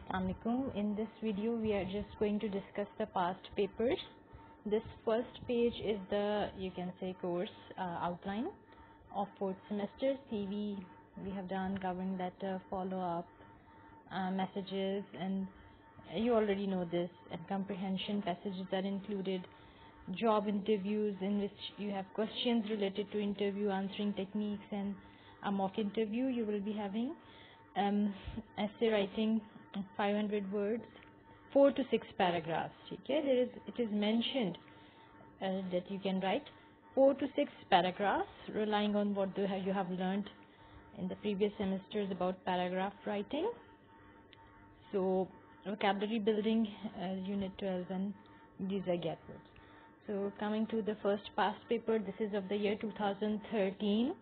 Assalamualaikum. In this video we are just going to discuss the past papers. This first page is the, you can say, course outline of fourth semester. CV we have done, covering letter, follow-up, messages, and you already know this, and comprehension passages that included job interviews in which you have questions related to interview answering techniques, and a mock interview you will be having, essay writing 500 words, 4 to 6 paragraphs. Okay, it is mentioned that you can write 4 to 6 paragraphs relying on what you have learned in the previous semesters about paragraph writing. So vocabulary building, unit 12, and these are get words. So coming to the first past paper, this is of the year 2013,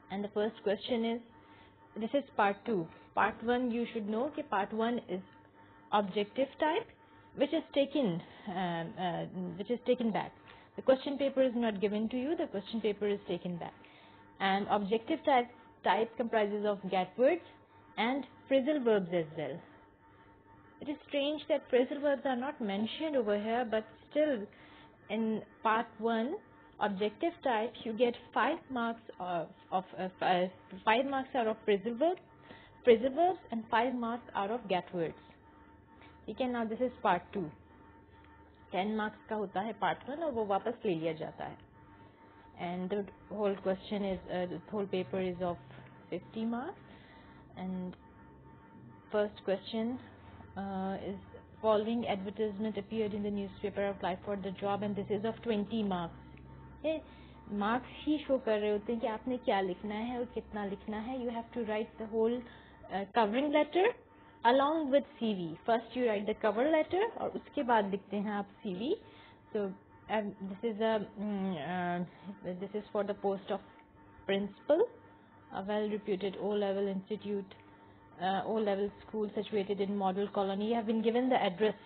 and the first question is, this is part 2. Part 1, you should know that part 1 is objective type, which is taken back. The question paper is not given to you, the question paper is taken back. And objective type comprises of get words and phrasal verbs as well. It is strange that phrasal verbs are not mentioned over here, but still in part 1 objective type you get 5 marks of 5 marks out of phrasal verbs and 5 marks out of get words. Okay, now this is part 2. 10 marks का होता है part 1 और वो वापस ले लिया जाता है. And the whole question is, the whole paper is of 50 marks. And first question is, following advertisement appeared in the newspaper, apply for the job, and this is of 20 marks. Okay, marks he show कर रहे होते हैं कि आपने क्या लिखना है और कितना लिखना है. You have to write the whole covering letter along with CV. First you write the cover letter और उसके बाद लिखते हैं आप CV. So this is for the post of principal, a well-reputed O-level institute, O-level school situated in Model Colony. You have been given the address.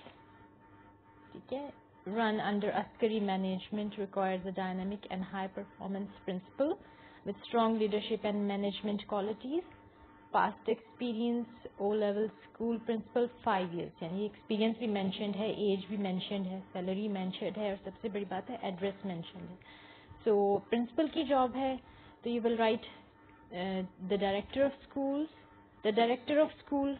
Okay, run under Askari management, requires a dynamic and high-performance principal with strong leadership and management qualities. Past experience, O-level school principal 5 years. यानी experience भी mentioned है, age भी mentioned है, salary mentioned है, और सबसे बड़ी बात है address mentioned है. So principal की job है, तो you will write the director of schools. The director of school,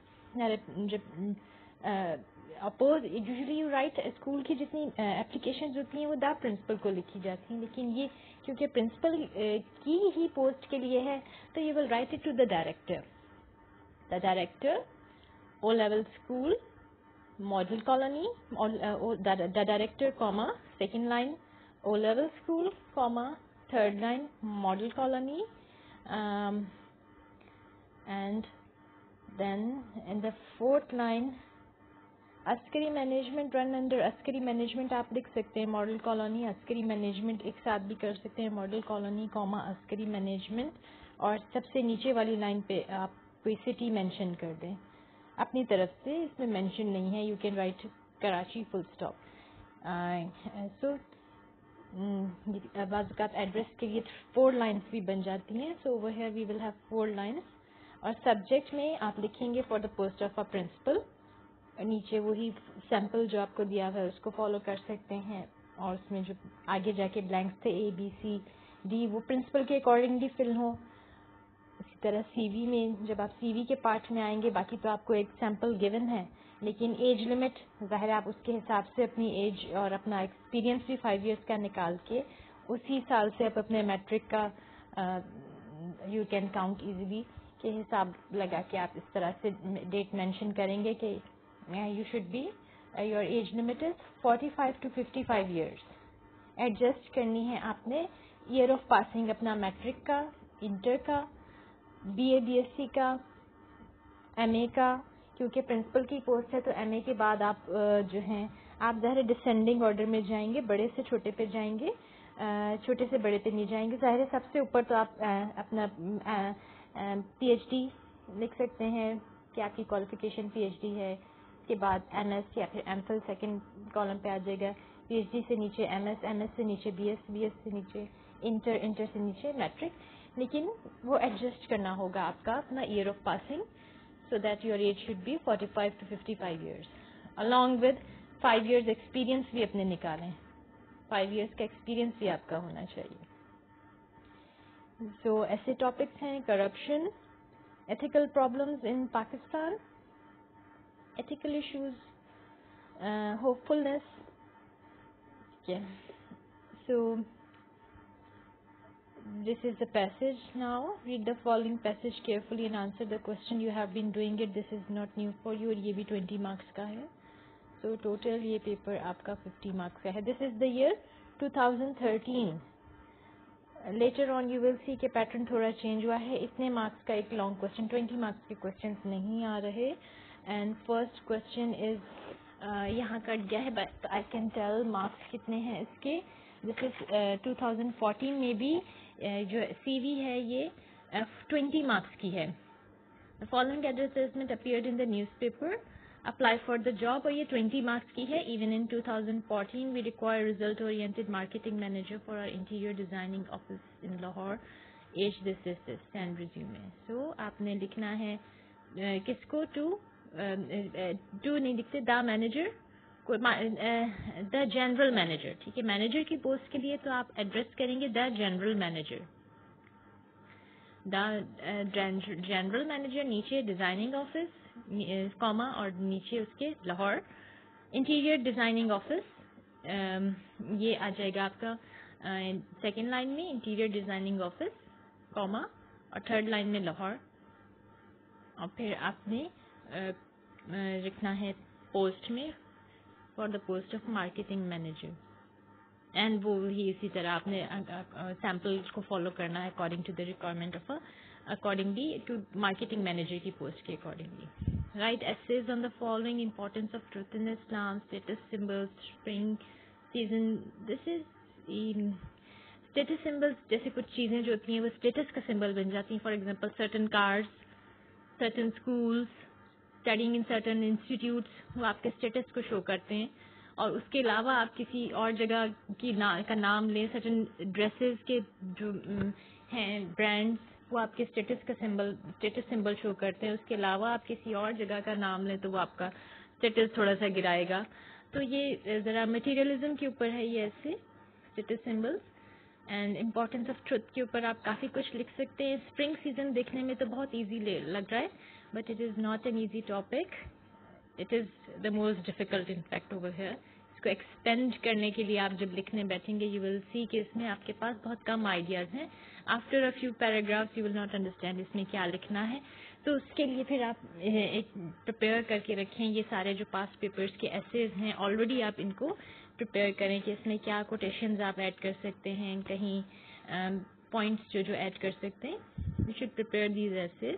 usually you write school की जितनी applications होती हैं वो द principal को लिखी जाती हैं, लेकिन ये क्योंकि principal की ही post के लिए है, तो you will write it to the director. The director, O-level school, Model Colony, the director, comma, second line, O-level school, comma, third line, Model Colony, and then in the fourth line, Askari management, run under Askari management आप लिख सकते हैं. Model colony, Askari management एक साथ भी कर सकते हैं. Model colony comma Askari management, और सबसे नीचे वाली लाइन पे आप कोई सिटी मेंशन कर दें अपनी तरफ से, इसमें मेंशन नहीं है. You can write Karachi full stop. So बाज़ एड्रेस के लिए 4 लाइन्स भी बन जाती हैं. So over here we will have 4 lines. और सब्जेक्ट में आप लिखेंगे for the post of a principal. नीचे वही सैम्पल जो आपको दिया हुआ है उसको फॉलो कर सकते हैं, और उसमें जो आगे जाके ब्लैंक्स थे ABCD वो प्रिंसिपल के अकॉर्डिंगली फिल हो. इसी तरह CV में जब आप CV के पार्ट में आएंगे, बाकी तो आपको एक सैम्पल गिवन है, लेकिन एज लिमिट ज़ाहिर आप उसके हिसाब से अपनी एज और अपना एक्सपीरियंस भी 5 इयर्स का निकाल के उसी साल से आप अपने मैट्रिक का यू कैन काउंट इजीली के हिसाब लगा के आप इस तरह से डेट मेंशन करेंगे कि you should be, your age limit is 45 to 55 years. Adjust करनी है आपने ईयर ऑफ पासिंग अपना मैट्रिक का, इंटर का, BA BSc का, MA का, क्योंकि प्रिंसिपल की पोस्ट है तो MA के बाद आप जो हैं आप ज़ाहिर डिसेंडिंग ऑर्डर में जाएंगे, बड़े से छोटे पे जाएंगे, छोटे से बड़े पे नहीं जाएंगे. ज़ाहिर है सबसे ऊपर तो आप अपना PhD लिख सकते हैं कि आपकी क्वालिफिकेशन PhD है. के बाद MS या फिर MPhil सेकंड कॉलम पे आ जाएगा. PhD से नीचे MS, MS से नीचे BS, BS से नीचे इंटर, इंटर से नीचे मैट्रिक. लेकिन वो एडजस्ट करना होगा आपका अपना year of passing. so that your age should be 45 to 55 years. Along with 5 years experience भी अपने निकालें, 5 years का experience भी आपका होना चाहिए. So ऐसे topics हैं corruption, ethical problems in Pakistan, ethical issues, hopefulness. Yeah. So this is the passage now. Read the following passage carefully and answer the question. You have been doing it. This is not new for you. और ये भी 20 marks का है. So total ये paper आपका 50 marks का है. This is the year 2013. Later on you will see कि pattern थोड़ा change हुआ है. इतने marks का एक long question, 20 marks के questions नहीं आ रहे. And first question is यहाँ कट गया है, but I can tell marks कितने हैं इसके. This is 2014 में भी जो CV है ये 20 marks की है. The following advertisement appeared in the newspaper. Apply for the job. और ये 20 marks की है. Even in 2014 we require result oriented marketing manager for our interior designing office in Lahore. Age this and resume. So आपने लिखना है किसको to नहीं लिखते, the manager, the general manager. ठीक है, मैनेजर की पोस्ट के लिए तो आप एड्रेस करेंगे the general manager, the general manager, नीचे डिजाइनिंग ऑफिस कॉमा और नीचे उसके लाहौर. इंटीरियर डिजाइनिंग ऑफिस ये आ जाएगा आपका सेकेंड लाइन में, इंटीरियर डिजाइनिंग ऑफिस कॉमा और थर्ड लाइन में लाहौर. और फिर आपने लिखना है पोस्ट में for the post of marketing manager. And वो ही इसी तरह आपने सैम्पल को फॉलो करना है according to the requirement of accordingly to marketing manager की पोस्ट के accordingly. Write essays on the following: importance of truth in Islam, status symbols, spring season. This is status symbols. जैसे कुछ चीज़ें जो होती हैं वो स्टेटस का सिंबल बन जाती हैं. For example certain cars, certain schools, studying in certain institutes, वो आपके स्टेटस को शो करते हैं. और उसके अलावा आप किसी और जगह की का नाम लें, सर्टन ड्रेसेस के जो हैं ब्रांड्स, वो आपके स्टेटस सिंबल शो करते हैं. उसके अलावा आप किसी और जगह का नाम लें तो वो आपका स्टेटस थोड़ा सा गिराएगा. तो ये ज़रा मटेरियलिज्म के ऊपर है ये ऐसे status symbols. And importance of truth के ऊपर आप काफ़ी कुछ लिख सकते हैं. स्प्रिंग सीजन देखने में तो बहुत ईजी लग रहा है, but it is not an easy topic. It is the most difficult in fact over here. इसको एक्सपेंड करने के लिए आप जब लिखने बैठेंगे यू विल सी कि इसमें आपके पास बहुत कम आइडियाज़ हैं. After a few paragraphs you will not understand इसमें क्या लिखना है. तो उसके लिए फिर आप एक प्रिपेयर करके रखें ये सारे जो पास्ट पेपर्स के एसेज हैं. ऑलरेडी आप इनको प्रिपेयर करें कि इसमें क्या कोटेशंस आप ऐड कर सकते हैं, कहीं पॉइंट्स जो ऐड कर सकते हैं. You should prepare these essays.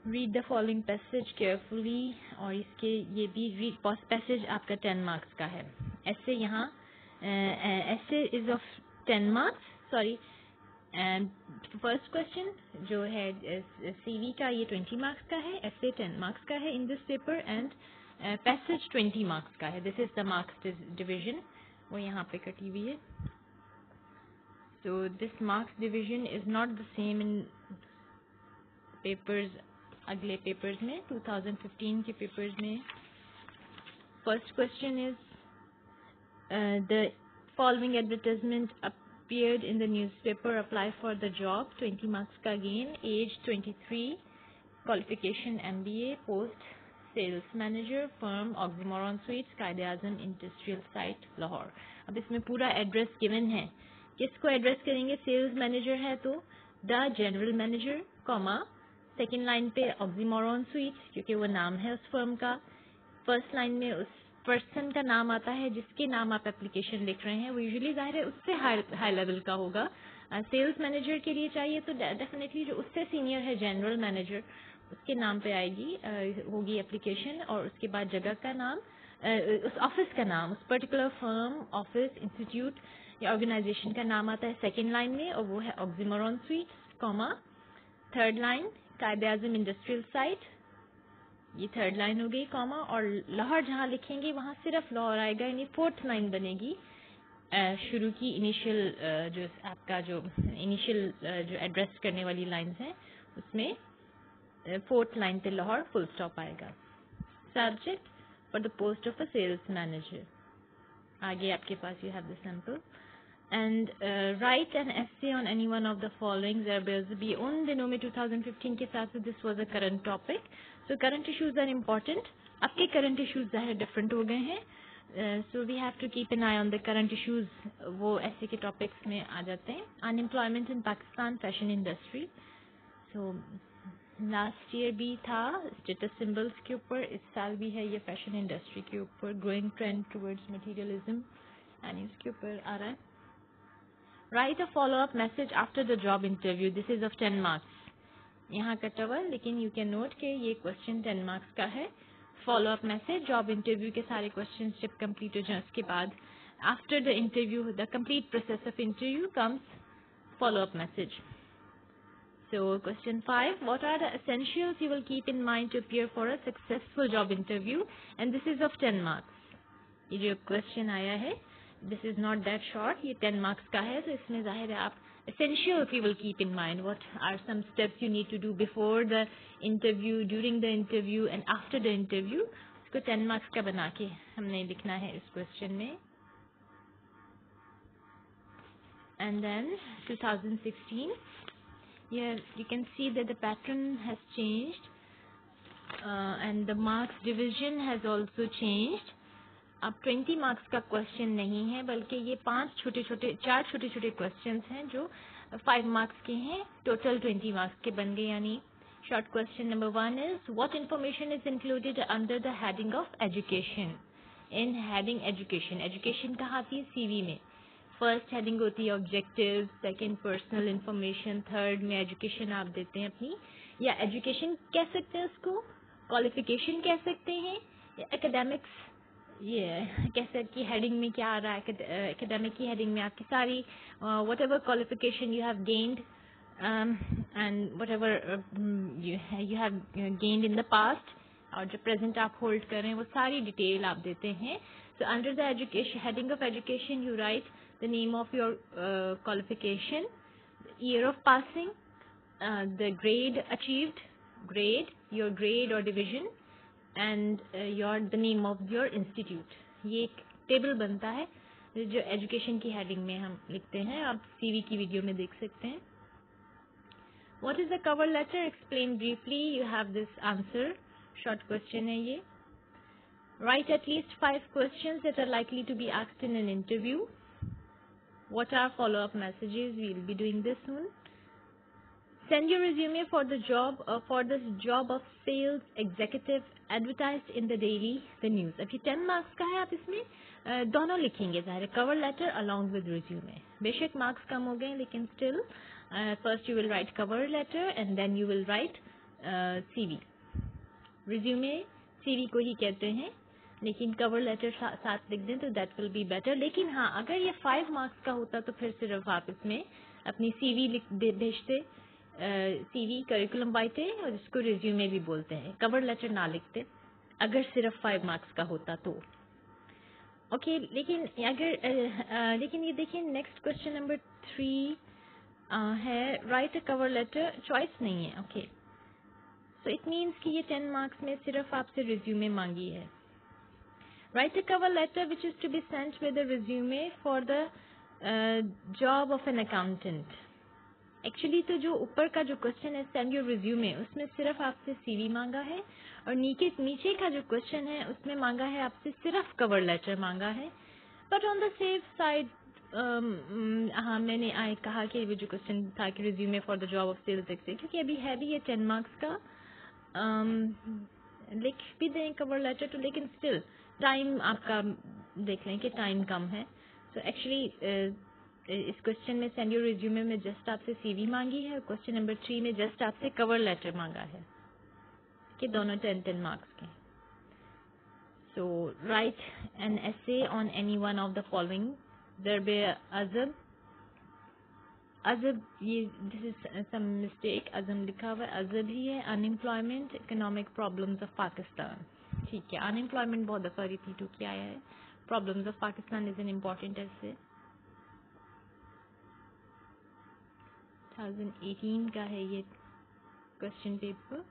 Read the following passage carefully. और इसके ये भी पैसेज आपका 10 मार्क्स का है. ऐसे यहाँ ऐसे is of 10 marks, sorry. And first question जो है सीवी का ये 20 मार्क्स का है, ऐसे 10 मार्क्स का है in this paper. And passage 20 marks का है. This is the marks division, वो यहाँ पे कटी हुई है. So this marks division is not the same in papers, अगले पेपर्स में 2015 के पेपर्स में. First question is the following advertisement appeared in the newspaper. Apply for the job. 20 marks का again. Age 23. Qualification MBA. Post sales manager. Firm Oxymoron Suites, Quaid-e-Azam Industrial Site, Lahore. अब इसमें पूरा address given है. किसको address करेंगे? Sales manager है तो the general manager comma, second line पे ऑक्सीमोरॉन स्वीट्स क्योंकि वो नाम है उस फर्म का. फर्स्ट लाइन में उस पर्सन का नाम आता है जिसके नाम आप एप्लीकेशन लिख रहे हैं. वो यूजुअली जाहिर है उससे हाई लेवल का होगा. सेल्स मैनेजर के लिए चाहिए तो डेफिनेटली जो उससे सीनियर है जनरल मैनेजर उसके नाम पे आएगी होगी एप्लीकेशन. और उसके बाद जगह का नाम, उस ऑफिस का नाम, उस पर्टिकुलर फर्म, ऑफिस, इंस्टीट्यूट या ऑर्गेनाइजेशन का नाम आता है सेकेंड लाइन में और वो है oxymoron sweets comma. Third line Quaid-e-Azam industrial site, ये थर्ड लाइन हो गई कॉमा. और लाहौर जहाँ लिखेंगे वहाँ सिर्फ लाहौर आएगा, यानी फोर्थ लाइन बनेगी शुरू की इनिशियल जो आपका जो इनिशियल जो एड्रेस करने वाली लाइंस हैं उसमें 4th लाइन पे लाहौर फुल स्टॉप आएगा. Subject for the post of a sales manager. आगे आपके पास you have the sample. And write an essay on any one of the following. There be उन दिनों में 2015 के साथ में this was a current topic. So current issues are important. आपके current issues ज़ाहिर different हो गए हैं. So we have to keep an eye on the current issues. वो ऐसे के topics में आ जाते हैं. Unemployment in Pakistan, fashion industry. So last year भी था status symbols के ऊपर. इस साल भी है ये fashion industry के ऊपर. Growing trend towards materialism. and इसके ऊपर आ रहा है. Write a follow-up message after the job interview. This is of 10 marks. यहाँ कटा हुआ लेकिन you can note कि ये question 10 marks का है. Follow-up message job interview के सारे questions जब complete हो जाए उसके बाद after the interview, the complete process of interview comes follow-up message. So question 5, what are the essentials you will keep in mind to appear for a successful job interview? And this is of 10 marks. ये जो question आया है, this is not that short, ये 10 marks का है, तो इसमें जाहिर है आप essentials you will keep in mind. What are some steps you need to do before the interview, during the interview and after the interview? इसको 10 marks का बना के हमने लिखना है इस question में. And then 2016, here you can see that the pattern has changed and the marks division has also changed. अब 20 मार्क्स का क्वेश्चन नहीं है बल्कि ये 4 छोटे छोटे क्वेश्चंस हैं जो 5 मार्क्स के हैं. टोटल 20 मार्क्स के बन गए. यानी short question number 1 is what information is included under the heading of education. In heading education, education कहाँ आती है? सीवी में. फर्स्ट हेडिंग होती है objective, second personal information, third में एजुकेशन आप देते हैं अपनी, या एजुकेशन कह सकते हैं उसको, क्वालिफिकेशन कह सकते हैं, या एकेडमिक्स. ये कैसे की हेडिंग में क्या आ रहा है? एकेडमिक की हेडिंग में आपकी सारी what ever qualification you have gained and what ever you have gained in the past और जो प्रेजेंट आप होल्ड कर रहे हैं वो सारी डिटेल आप देते हैं. So under the education heading of education you right the name of your qualification, year of passing, the grade achieved, grade, your grade और division and the name of your institute. ये एक table बनता है जो education की heading में हम लिखते हैं. आप सीवी की वीडियो में देख सकते हैं. What is the cover letter? Explain briefly. You have this answer. Short question है ये. Write at least 5 questions that are likely to be asked in an interview. What are follow-up messages? We will be doing this soon. Send your resume for the job of sales executive advertised in the daily, the news. अब ये 10 marks का है. आप इसमें दोनों लिखेंगे ज़ाहिर है, cover letter along with resume. बेशक मार्क्स कम हो गए लेकिन still first you will write cover letter and then you will write CV. Resume CV को ही कहते हैं लेकिन कवर लेटर साथ लिख दें तो दैट विल बी बेटर. लेकिन हाँ, अगर ये 5 मार्क्स का होता तो फिर सिर्फ आप इसमें अपनी सीवी भेजते, सीवी करिकुलम वाइटे, और इसको रिज्यूमे भी बोलते हैं. कवर लेटर ना लिखते अगर सिर्फ 5 मार्क्स का होता तो. ओके लेकिन ये देखिए नेक्स्ट क्वेश्चन नंबर 3 है write a cover letter. Choice नहीं है. ओके, सो इट मीन्स कि ये 10 मार्क्स में सिर्फ आपसे रिज्यूमे मांगी है. Write a cover letter which is to be sent with a resume for the job of an accountant. Actually तो जो ऊपर का जो क्वेश्चन है सेंड योर रिज्यूमे, उसमें सिर्फ आपसे सीवी मांगा है, और नीचे का जो क्वेश्चन है उसमें मांगा है आपसे सिर्फ कवर लेटर मांगा है. But on the safe side हाँ, मैंने कहा कि वो जो क्वेश्चन था कि resume for the job of sales executive, क्योंकि अभी है भी ये 10 मार्क्स का. लिख भी दें कवर लेटर तो, लेकिन स्टिल टाइम आपका देख लें कि टाइम कम है. सो एक्चुअली इस क्वेश्चन में सेंड योर रिज्यूमे में जस्ट आपसे सीवी मांगी है, और क्वेश्चन नंबर 3 में जस्ट आपसे कवर लेटर मांगा है, कि दोनों 10 मार्क्स के. So write an essay on any one of the following. दरबे अजब, ये दिस इज सम मिस्टेक, अजम लिखा हुआ है, अजब ही है. Unemployment, economic problems of Pakistan. ठीक है, अनएम्प्लॉयमेंट बहुत दफ़ा रिपीट होके आया है. Problems of Pakistan is an important ऐसे. 2018 का है ये क्वेश्चन पेपर.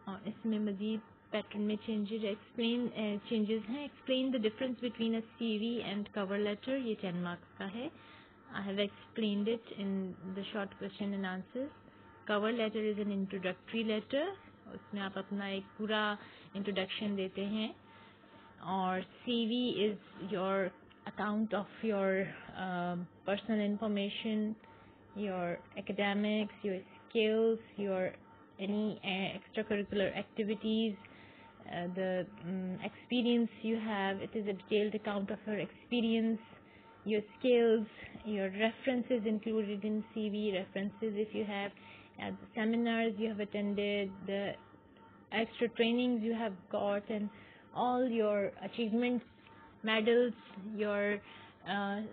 और इसमें मज़ीद पैटर्न में चेंजेस हैं. Explain the difference between a CV and cover letter. ये 10 मार्क्स का है. I have explained it in the short question and answers. Cover letter is an introductory letter. उसमें आप अपना एक पूरा इंट्रोडक्शन देते हैं. और CV is your account of your personal information, your academics, your skills, your any extracurricular activities, the experience you have. It is a detailed account of your experience, your skills, your references included in CV, references if you have, the seminars you have attended, the extra trainings you have got, and all your achievements, medals, your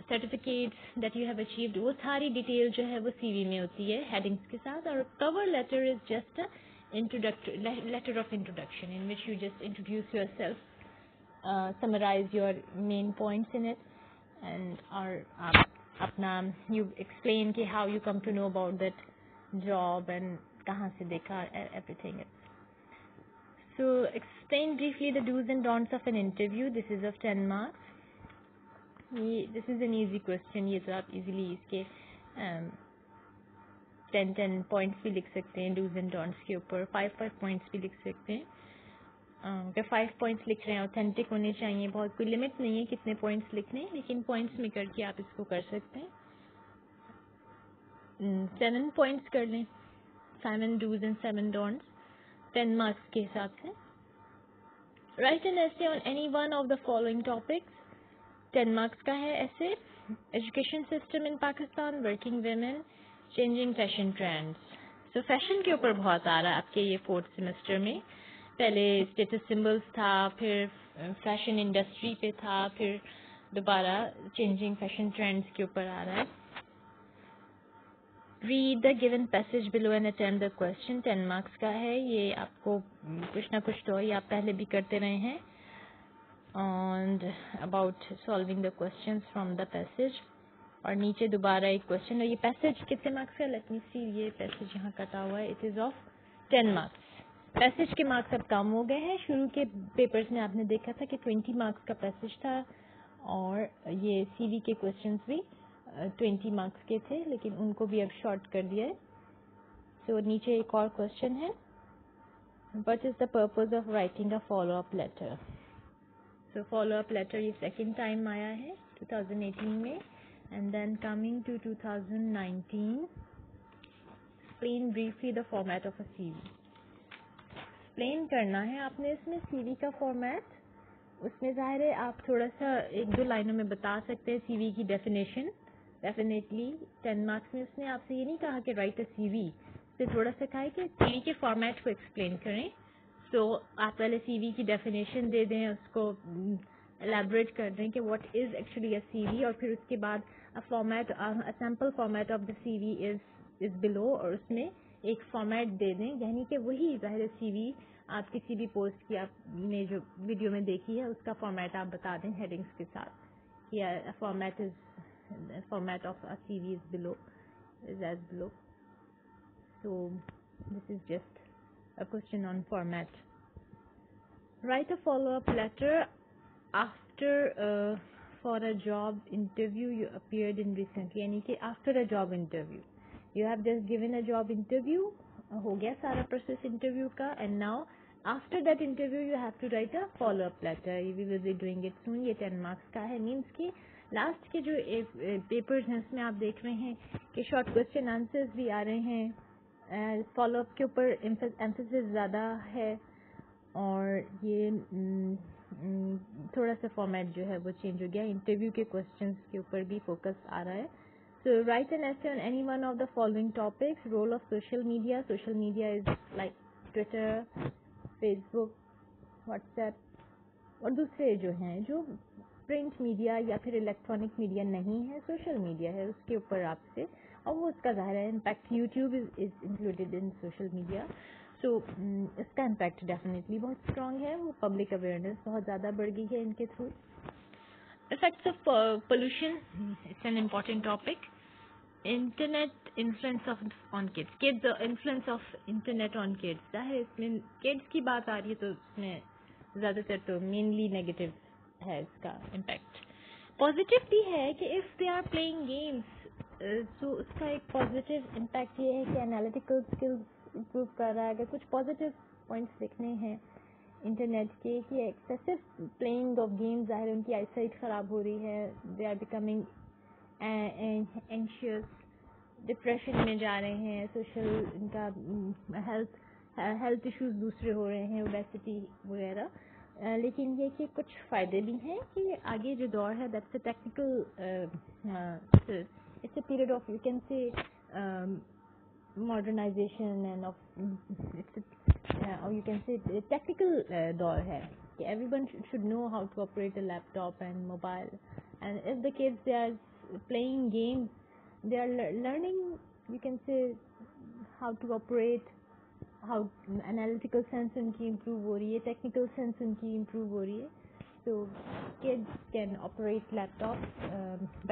certificates that you have achieved. वो सारी detail जो है वो CV में होती है headings के साथ. और cover letter is just letter of introduction in which you just introduce yourself, summarize your main points in it, and आप अपना you explain कि how you come to know about that job and कहाँ से देखा, everything. So explain briefly the do's and don'ts of an interview. This is of 10 marks. This is an easy question. ये तो आप easily इसके 10 points भी लिख सकते हैं do's and don'ts के ऊपर. 5 points भी लिख सकते हैं. अगर 5 points लिख रहे हैं ऑथेंटिक होने चाहिए. बहुत कोई लिमिट नहीं है कितने points लिखने, लेकिन points में करके आप इसको कर सकते हैं. 7 points कर लें. 7 do's and 7 don'ts 10 marks के हिसाब से. Write an essay on any one of the following topics. 10 marks का है essay. Education system in Pakistan, working women, changing fashion trends. So fashion के ऊपर बहुत आ रहा है आपके ये 4th semester में. पहले status symbols था, फिर fashion industry पे था, फिर दोबारा changing fashion trends के ऊपर आ रहा है. Read the given passage below and attempt the question. 10 marks का है ये. आपको कुछ ना कुछ तो ये आप पहले भी करते रहे हैं. And about solving the questions from the passage. और नीचे दोबारा एक क्वेश्चन. और ये पैसेज कितने मार्क्स का? लेट मी सी. ये पैसेज यहाँ कटा हुआ है. It is of 10 marks. Passage के मार्क्स अब कम हो गए हैं. शुरू के पेपर्स में आपने देखा था कि 20 मार्क्स का पैसेज था और ये CV के क्वेश्चंस भी 20 मार्क्स के थे, लेकिन उनको भी अब शॉर्ट कर दिया है. सो नीचे एक और क्वेश्चन है. What is the purpose of writing a follow up letter? So follow up letter ये सेकेंड टाइम आया है 2018 में. And then coming to 2019, explain briefly the format of a CV. Explain करना है आपने इसमें CV का फॉर्मेट. उसमें ज़ाहिर है आप थोड़ा सा 1-2 लाइनों में बता सकते हैं CV की डेफिनेशन. डेफिनेटली 10 मार्क्स में उसने आपसे ये नहीं कहा कि राइट अ CV. उसने थोड़ा सा कहा है कि CV के फॉर्मेट को एक्सप्लेन करें. सो आप पहले CV की डेफिनेशन दे दें, उसको एलैबोरेट कर दें कि what is actually a CV, और फिर उसके बाद a sample format of the CV is below, और उसमें एक फॉर्मेट दे दें. यानी कि वही ज़ाहिर CV आप किसी भी पोस्ट की आपने जो वीडियो में देखी है उसका फॉर्मेट आप बता दें हेडिंग्स के साथ. या format of a CV is as below. So this is just a question on format. Write a follow-up letter after for a job interview you appeared in recently. यानी कि after a job interview, you have just given a job interview, हो गया सारा process interview का, and now after that interview you have to write a follow-up letter. We will be doing it soon. ये 10 marks का है. Means कि last के जो पेपर्स हैं उसमें आप देख रहे हैं कि शॉर्ट क्वेश्चन आंसर्स भी आ रहे हैं. फॉलोअप के ऊपर एम्फेसिस ज़्यादा है, और ये थोड़ा सा फॉर्मेट जो है वो चेंज हो गया. इंटरव्यू के क्वेश्चंस के ऊपर भी फोकस आ रहा है. So write an essay on any one of the following topics. Role of social media. Social media is like Twitter, Facebook, WhatsApp और दूसरे जो हैं जो प्रिंट मीडिया या फिर इलेक्ट्रॉनिक मीडिया नहीं है, सोशल मीडिया है, उसके ऊपर आपसे, और वो उसका ज़ाहिर है impact. YouTube is included in social media. So इसका इम्पैक्ट डेफिनेटली बहुत स्ट्रॉन्ग है. वो पब्लिक अवेयरनेस बहुत ज़्यादा बढ़ गई है इनके through. Effects of pollution, it's an important topic. Internet influence of on kids, kids influence of internet on kids. है इसमें किड्स की बात आ रही है तो इसमें ज़्यादातर तो मेनली नेगेटिव है इसका इम्पैक्ट। पॉजिटिव भी है कि if they are playing games तो उसका एक पॉजिटिव इम्पैक्ट ये है कि एनालिटिकल स्किल्स इम्प्रूव कर रहा है। अगर कुछ पॉजिटिव पॉइंट्स लिखने हैं इंटरनेट के कि एक्सेसिव प्लेइंग ऑफ गेम्स ज़ाहिर उनकी आईसाइट ख़राब हो रही है, they are becoming anxious, depression में जा रहे हैं, सोशल इनका हेल्थ इश्यूज दूसरे हो रहे हैं, ओबेसिटी वगैरह। लेकिन ये कि कुछ फ़ायदे भी हैं कि आगे जो दौर है that's a technical, it's a period of you can say modernization and of और यू कैन से टेक्निकल दौर है कि everyone should know how to operate a laptop and mobile, and if the kids they are playing games, they are learning, you can say, how to operate, how analytical sense उनकी improve हो रही है, technical sense उनकी improve हो रही है, so kids can operate laptop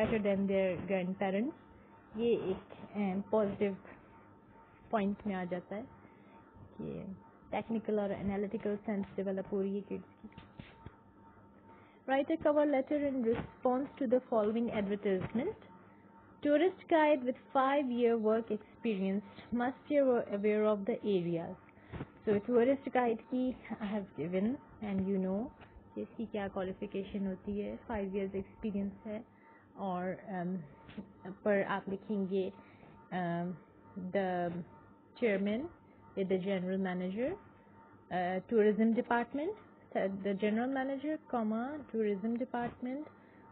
better than their grandparents। ये एक positive point में आ जाता है कि technical और analytical sense develop हो रही है kids की। Write a cover letter in response to the following advertisement. Tourist guide with 5-year work experience must be aware of the areas. So tourist guide की I have given and you know कि इसकी क्या qualification होती है, 5 years experience है, और पर आप लिखेंगे the chairman with the general manager, tourism department, the general manager, comma tourism department,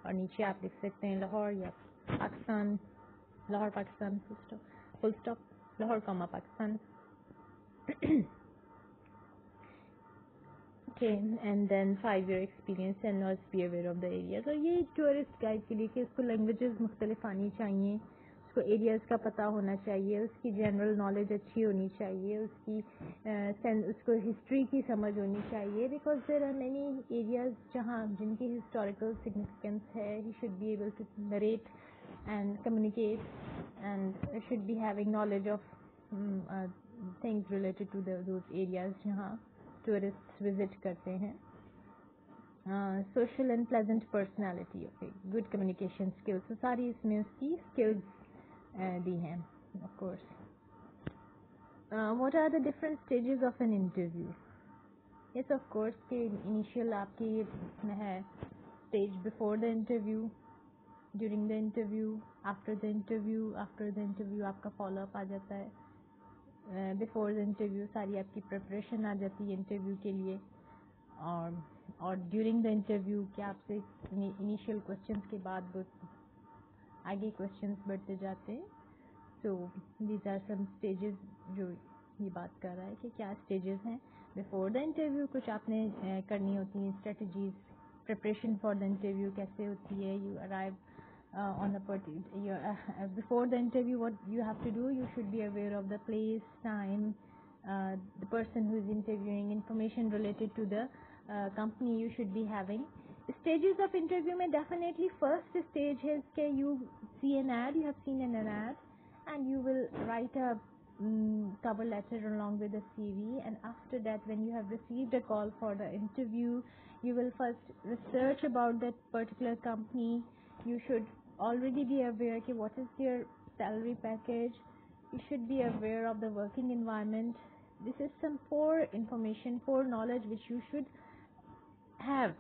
और नीचे आप लिख सकते हैं लाहौर या Pakistan, Lahore Pakistan, full stop, Lahore comma Pakistan. Okay, and then 5-year experience and must be aware of the areas। और ये टूरिस्ट गाइड के लिए कि उसको लैंग्वेजेस मुख्तलिफ आनी चाहिए, उसको एरियाज़ का पता होना चाहिए, उसकी जनरल नॉलेज अच्छी होनी चाहिए, उसको हिस्ट्री की समझ होनी चाहिए, because there are many areas जहाँ जिनकी हिस्टोरिकल सिग्निफिकेंस है। He should be able to narrate and communicate and should be having knowledge of things related to those areas जहाँ tourists visit करते हैं। social and pleasant personality, okay, good communication skills, so सारी इसमें उसकी skills दी हैं of course। what are the different stages of an interview? yes of course कि initial आपकी है stage before the interview, during the interview, after the interview आपका follow up आ जाता है, before the interview सारी आपकी preparation आ जाती है interview के लिए, और during the interview क्या आपसे initial questions के बाद वो आगे questions बढ़ते जाते हैं। so these are some stages जो ये बात कर रहा है कि क्या stages हैं before the interview। कुछ आपने करनी होती हैं strategies, preparation for the interview कैसे होती है। you arrive on a particular before the interview, what you have to do, you should be aware of the place, time, the person who is interviewing, information related to the company you should be having। stages of interview में definitely first stage is कि you see an ad, you have seen an ad and you will write a cover letter along with a CV, and after that when you have received a call for the interview, you will first research about that particular company। you should already be aware कि what is their salary package, you should be aware of the working environment। this is some core information, core knowledge which you should have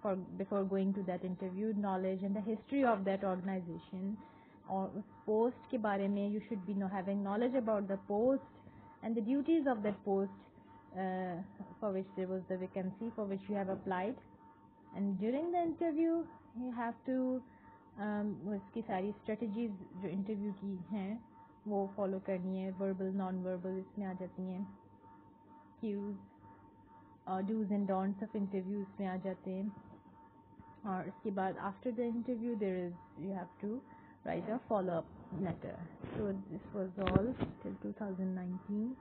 for before going to that interview, knowledge and the history of that organization, और उस post के बारे में you should be having knowledge about the post and the duties of that post for which there was the vacancy for which you have applied। and during the interview you have to उसकी सारी strategies जो interview की हैं वो follow करनी है, verbal non verbal इसमें आ जाती हैं, cues और do's and don'ts of interview इसमें आ जाते हैं। और इसके बाद after the interview there is you have to write a follow up letter। so this was all till 2019।